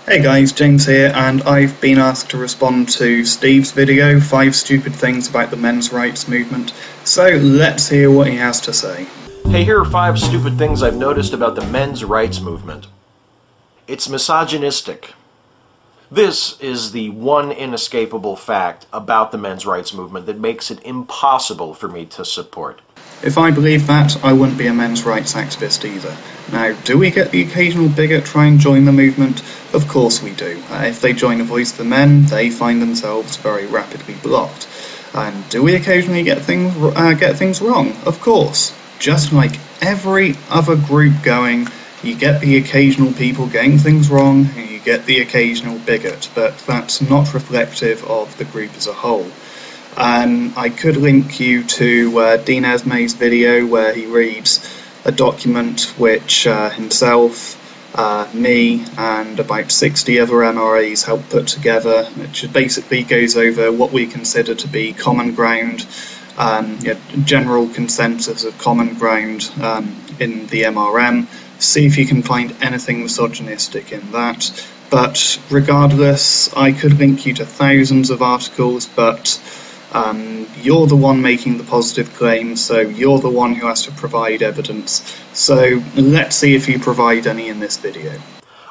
Hey guys, James here, and I've been asked to respond to Steve's video, 5 Stupid Things About the Men's Rights Movement, so let's hear what he has to say. Hey, here are 5 stupid things I've noticed about the men's rights movement. It's misogynistic. This is the one inescapable fact about the men's rights movement that makes it impossible for me to support. If I believed that, I wouldn't be a men's rights activist either. Now, do we get the occasional bigot try and join the movement? Of course we do. If they join the Voice of the Men, they find themselves very rapidly blocked. And do we occasionally get things wrong? Of course. Just like every other group going, you get the occasional people getting things wrong, and you get the occasional bigot, but that's not reflective of the group as a whole. I could link you to Dean Esmay's video where he reads a document which himself, me, and about 60 other MRAs helped put together, which basically goes over what we consider to be common ground, general consensus of common ground in the MRM. See if you can find anything misogynistic in that. But regardless, I could link you to thousands of articles, but you're the one making the positive claims, so you're the one who has to provide evidence. So let's see if you provide any in this video.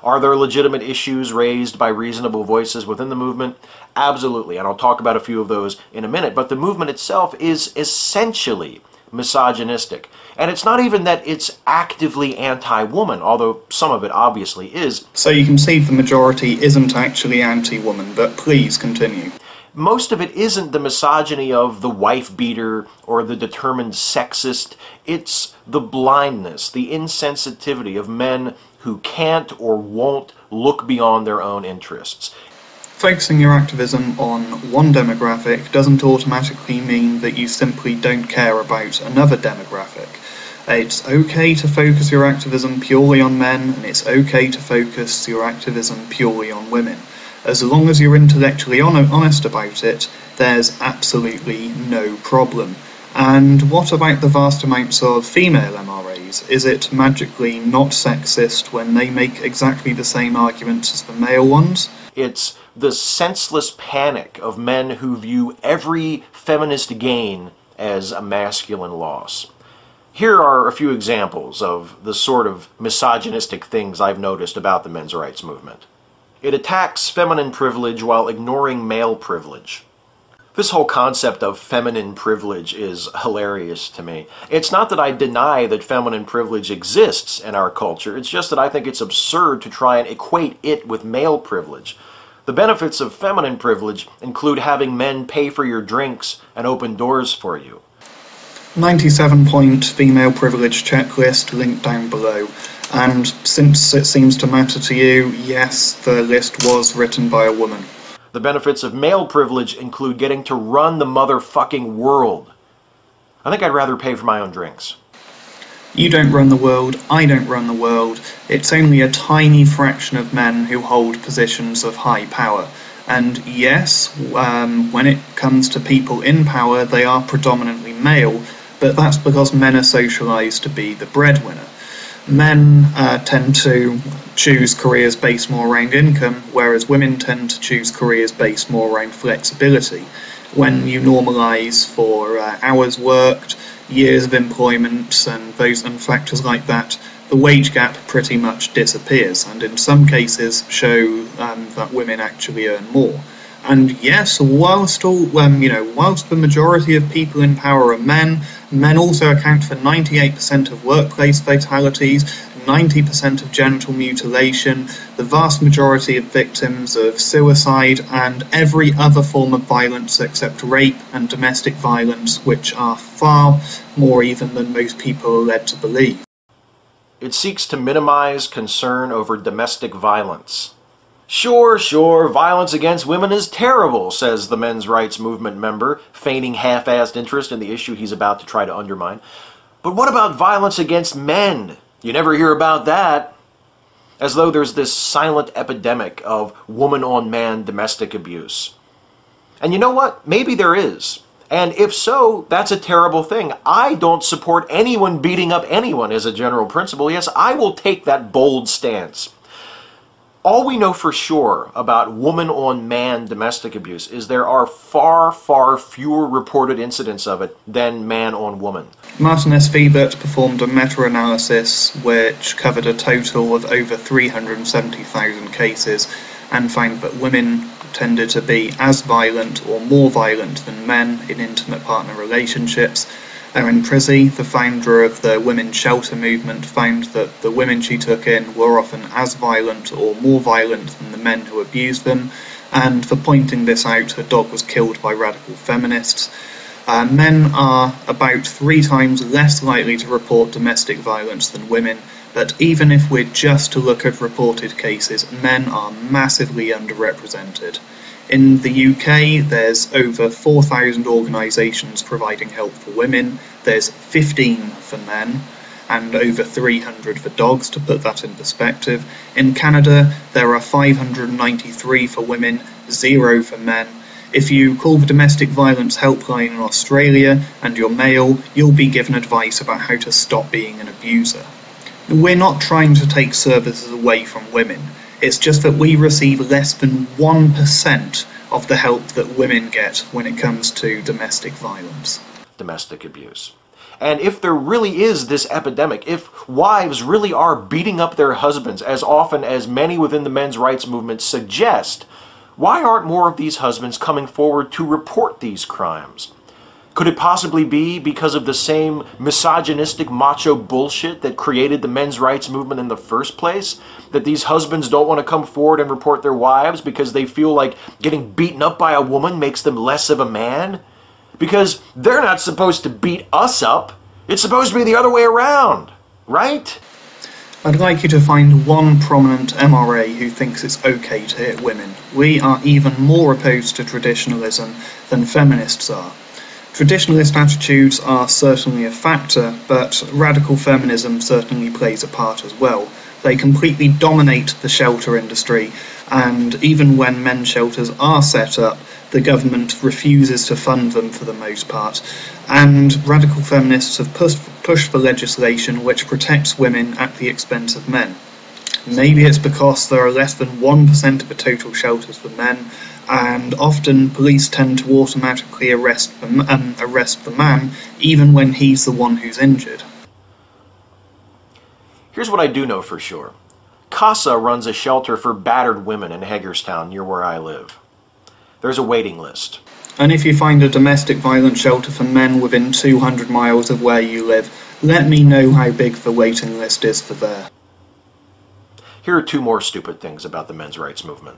Are there legitimate issues raised by reasonable voices within the movement? Absolutely, and I'll talk about a few of those in a minute, but the movement itself is essentially misogynistic. And it's not even that it's actively anti-woman, although some of it obviously is. So you can see the majority isn't actually anti-woman, but please continue. Most of it isn't the misogyny of the wife-beater or the determined sexist. It's the blindness, the insensitivity of men who can't or won't look beyond their own interests. Focusing your activism on one demographic doesn't automatically mean that you simply don't care about another demographic. It's okay to focus your activism purely on men, and it's okay to focus your activism purely on women. As long as you're intellectually honest about it, there's absolutely no problem. And what about the vast amounts of female MRAs? Is it magically not sexist when they make exactly the same arguments as the male ones? It's the senseless panic of men who view every feminist gain as a masculine loss. Here are a few examples of the sort of misogynistic things I've noticed about the men's rights movement. It attacks feminine privilege while ignoring male privilege. This whole concept of feminine privilege is hilarious to me. It's not that I deny that feminine privilege exists in our culture, it's just that I think it's absurd to try and equate it with male privilege. The benefits of feminine privilege include having men pay for your drinks and open doors for you. 97-point female privilege checklist linked down below. And since it seems to matter to you, yes, the list was written by a woman. The benefits of male privilege include getting to run the motherfucking world. I think I'd rather pay for my own drinks. You don't run the world, I don't run the world. It's only a tiny fraction of men who hold positions of high power. And yes, when it comes to people in power, they are predominantly male, but that's because men are socialized to be the breadwinner. Men tend to choose careers based more around income, whereas women tend to choose careers based more around flexibility. When you normalise for hours worked, years of employment, and factors like that, the wage gap pretty much disappears, and in some cases show that women actually earn more. And yes, whilst the majority of people in power are men, men also account for 98% of workplace fatalities, 90% of genital mutilation, the vast majority of victims of suicide, and every other form of violence except rape and domestic violence, which are far more even than most people are led to believe. It seeks to minimize concern over domestic violence. Sure, violence against women is terrible, says the men's rights movement member, feigning half-assed interest in the issue he's about to try to undermine. But what about violence against men? You never hear about that. As though there's this silent epidemic of woman-on-man domestic abuse. And you know what? Maybe there is. And if so, that's a terrible thing. I don't support anyone beating up anyone as a general principle. Yes, I will take that bold stance. All we know for sure about woman-on-man domestic abuse is there are far, far fewer reported incidents of it than man-on-woman. Martin S. Wiebert performed a meta-analysis which covered a total of over 370,000 cases and found that women tended to be as violent or more violent than men in intimate partner relationships. Erin Prizzy, the founder of the women's shelter movement, found that the women she took in were often as violent or more violent than the men who abused them, and for pointing this out, her dog was killed by radical feminists. Men are about 3 times less likely to report domestic violence than women, but even if we're just to look at reported cases, men are massively underrepresented. In the UK, there's over 4,000 organisations providing help for women, there's 15 for men, and over 300 for dogs, to put that in perspective. In Canada, there are 593 for women, 0 for men. If you call the Domestic Violence Helpline in Australia and you're male, you'll be given advice about how to stop being an abuser. We're not trying to take services away from women. It's just that we receive less than 1% of the help that women get when it comes to domestic violence. Domestic abuse. And if there really is this epidemic, if wives really are beating up their husbands as often as many within the men's rights movement suggest, why aren't more of these husbands coming forward to report these crimes? Could it possibly be because of the same misogynistic macho bullshit that created the men's rights movement in the first place? That these husbands don't want to come forward and report their wives because they feel like getting beaten up by a woman makes them less of a man? Because they're not supposed to beat us up. It's supposed to be the other way around, right? I'd like you to find one prominent MRA who thinks it's okay to hit women. We are even more opposed to traditionalism than feminists are. Traditionalist attitudes are certainly a factor, but radical feminism certainly plays a part as well. They completely dominate the shelter industry, and even when men's shelters are set up, the government refuses to fund them for the most part. And radical feminists have pushed for legislation which protects women at the expense of men. Maybe it's because there are less than 1% of the total shelters for men, and often police tend to automatically arrest the man, even when he's the one who's injured. Here's what I do know for sure. CASA runs a shelter for battered women in Hagerstown, near where I live. There's a waiting list. And if you find a domestic violence shelter for men within 200 miles of where you live, let me know how big the waiting list is for there. Here are 2 more stupid things about the men's rights movement.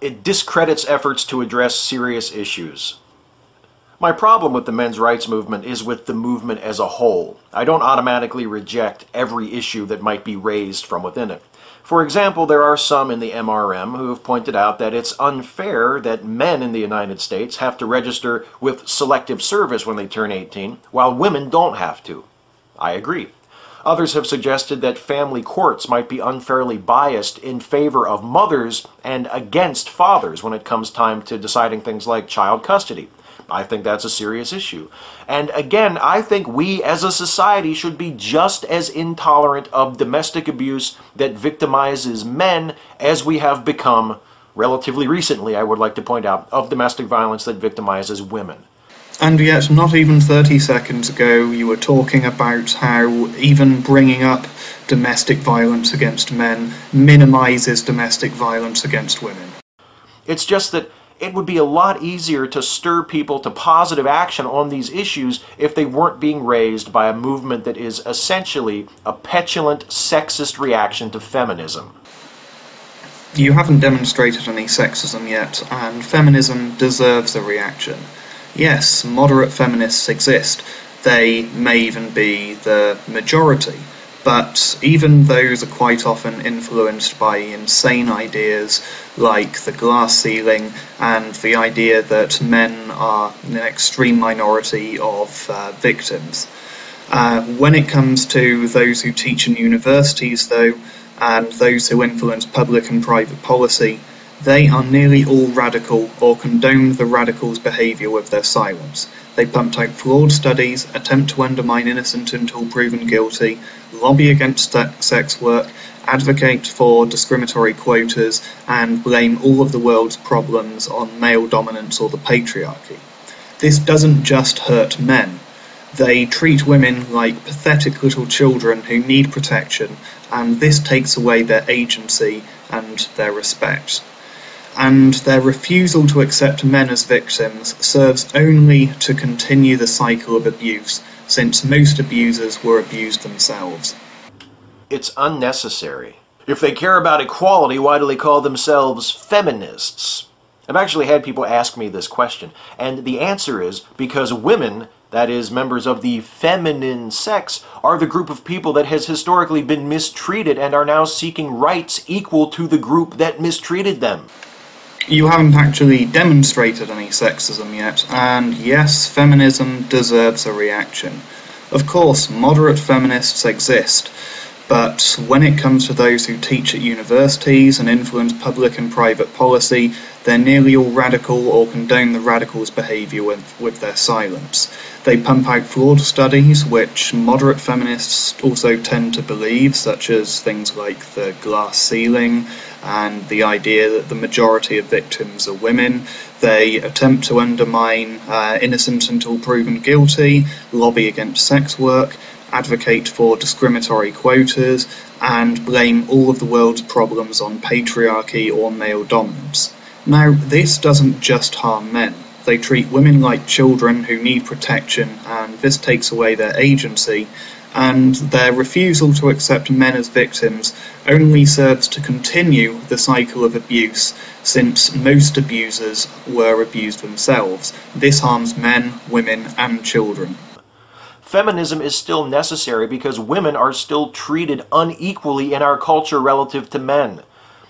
It discredits efforts to address serious issues. My problem with the men's rights movement is with the movement as a whole. I don't automatically reject every issue that might be raised from within it. For example, there are some in the MRM who have pointed out that it's unfair that men in the United States have to register with selective service when they turn 18, while women don't have to. I agree. Others have suggested that family courts might be unfairly biased in favor of mothers and against fathers when it comes time to deciding things like child custody. I think that's a serious issue. And again, I think we as a society should be just as intolerant of domestic abuse that victimizes men as we have become, relatively recently, I would like to point out, of domestic violence that victimizes women. And yet, not even 30 seconds ago, you were talking about how even bringing up domestic violence against men minimizes domestic violence against women. It's just that it would be a lot easier to stir people to positive action on these issues if they weren't being raised by a movement that is essentially a petulant, sexist reaction to feminism. You haven't demonstrated any sexism yet, and feminism deserves a reaction. Yes, moderate feminists exist. They may even be the majority, but even those are quite often influenced by insane ideas like the glass ceiling and the idea that men are an extreme minority of victims. When it comes to those who teach in universities, though, and those who influence public and private policy, They are nearly all radical or condone the radicals' behaviour with their silence. They pumped out flawed studies, attempt to undermine innocent until proven guilty, lobby against sex work, advocate for discriminatory quotas, and blame all of the world's problems on male dominance or the patriarchy. This doesn't just hurt men. They treat women like pathetic little children who need protection, and this takes away their agency and their respect. And their refusal to accept men as victims serves only to continue the cycle of abuse, since most abusers were abused themselves. It's unnecessary. If they care about equality, why do they call themselves feminists? I've actually had people ask me this question, and the answer is because women, that is, members of the feminine sex, are the group of people that has historically been mistreated and are now seeking rights equal to the group that mistreated them. You haven't actually demonstrated any sexism yet, and yes, feminism deserves a reaction. Of course, moderate feminists exist, but when it comes to those who teach at universities and influence public and private policy, they're nearly all radical or condone the radicals' behaviour with their silence. They pump out flawed studies, which moderate feminists also tend to believe, such as things like the glass ceiling and the idea that the majority of victims are women. They attempt to undermine innocent until proven guilty, lobby against sex work, advocate for discriminatory quotas, and blame all of the world's problems on patriarchy or male dominance. Now, this doesn't just harm men. They treat women like children who need protection, and this takes away their agency, and their refusal to accept men as victims only serves to continue the cycle of abuse, since most abusers were abused themselves. This harms men, women, and children. Feminism is still necessary because women are still treated unequally in our culture relative to men.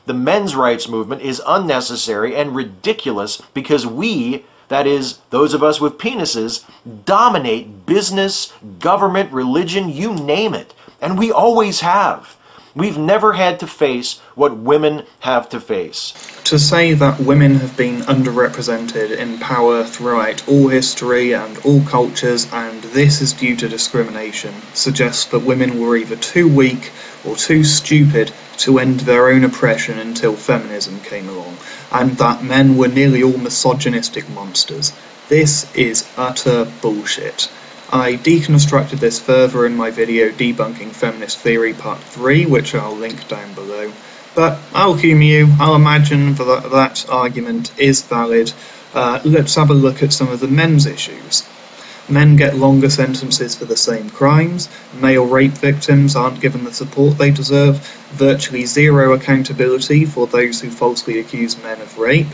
The men's rights movement is unnecessary and ridiculous because we, that is, those of us with penises, dominate business, government, religion, you name it. And we always have. We've never had to face what women have to face. To say that women have been underrepresented in power throughout all history and all cultures, and this is due to discrimination, suggests that women were either too weak or too stupid to end their own oppression until feminism came along, and that men were nearly all misogynistic monsters. This is utter bullshit. I deconstructed this further in my video Debunking Feminist Theory Part 3, which I'll link down below. But I'll humour you, I'll imagine that argument is valid. Let's have a look at some of the men's issues. Men get longer sentences for the same crimes, male rape victims aren't given the support they deserve, virtually zero accountability for those who falsely accuse men of rape,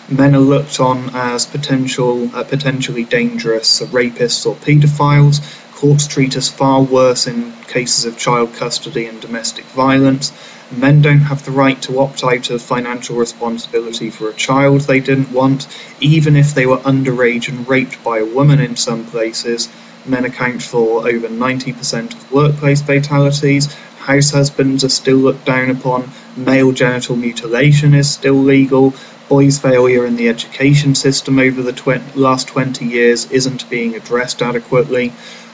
men are looked on as potentially dangerous rapists or paedophiles, courts treat us far worse in cases of child custody and domestic violence, men don't have the right to opt out of financial responsibility for a child they didn't want, even if they were underage and raped by a woman in some places. Men account for over 90% of workplace fatalities, house husbands are still looked down upon, male genital mutilation is still legal, boys' failure in the education system over the last 20 years isn't being addressed adequately.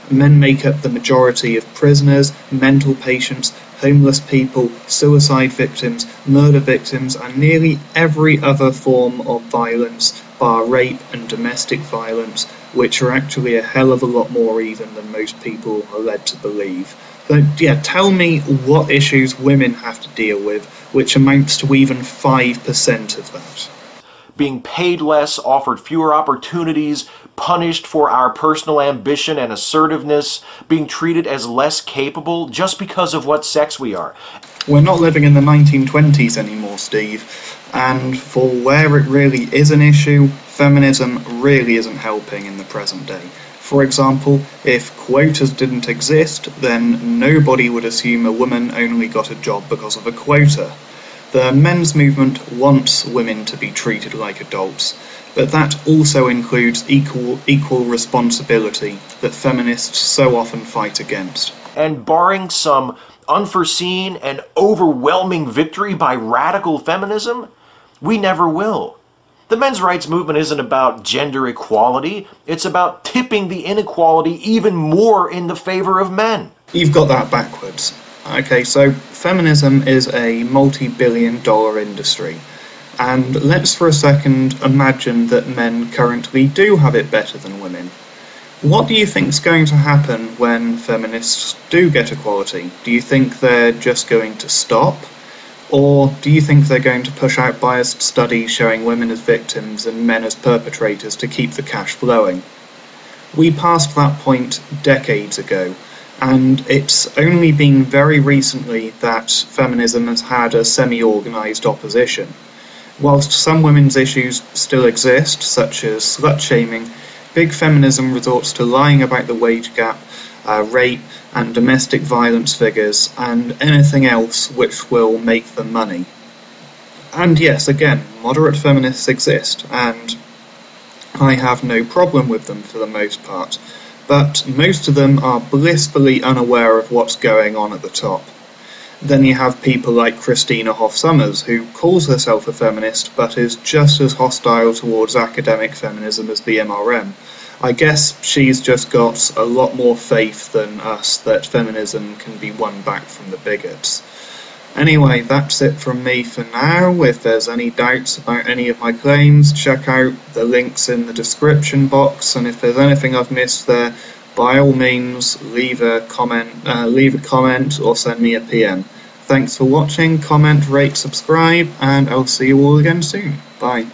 Men make up the majority of prisoners, mental patients, homeless people, suicide victims, murder victims, and nearly every other form of violence, bar rape and domestic violence, which are actually a hell of a lot more even than most people are led to believe. So, tell me what issues women have to deal with, which amounts to even 5% of that. Being paid less, offered fewer opportunities, punished for our personal ambition and assertiveness, being treated as less capable just because of what sex we are. We're not living in the 1920s anymore, Steve, and for where it really is an issue, feminism really isn't helping in the present day. For example, if quotas didn't exist, then nobody would assume a woman only got a job because of a quota. The men's movement wants women to be treated like adults, but that also includes equal responsibility that feminists so often fight against. And barring some unforeseen and overwhelming victory by radical feminism, We never will. The men's rights movement isn't about gender equality, it's about tipping the inequality even more in the favor of men. You've got that backwards. Okay, so feminism is a multi-billion-dollar industry. And let's for a second imagine that men currently do have it better than women. What do you think is going to happen when feminists do get equality? Do you think they're just going to stop? Or do you think they're going to push out biased studies showing women as victims and men as perpetrators to keep the cash flowing? We passed that point decades ago, and it's only been very recently that feminism has had a semi-organised opposition. Whilst some women's issues still exist, such as slut-shaming, big feminism resorts to lying about the wage gap, rape and domestic violence figures, and anything else which will make them money. And yes, again, moderate feminists exist, and I have no problem with them for the most part, but most of them are blissfully unaware of what's going on at the top. Then you have people like Christina Hoff Sommers, who calls herself a feminist but is just as hostile towards academic feminism as the MRM. I guess she's just got a lot more faith than us that feminism can be won back from the bigots. Anyway, that's it from me for now. If there's any doubts about any of my claims, check out the links in the description box, and if there's anything I've missed there, by all means, leave a comment or send me a PM. Thanks for watching, comment, rate, subscribe, and I'll see you all again soon. Bye.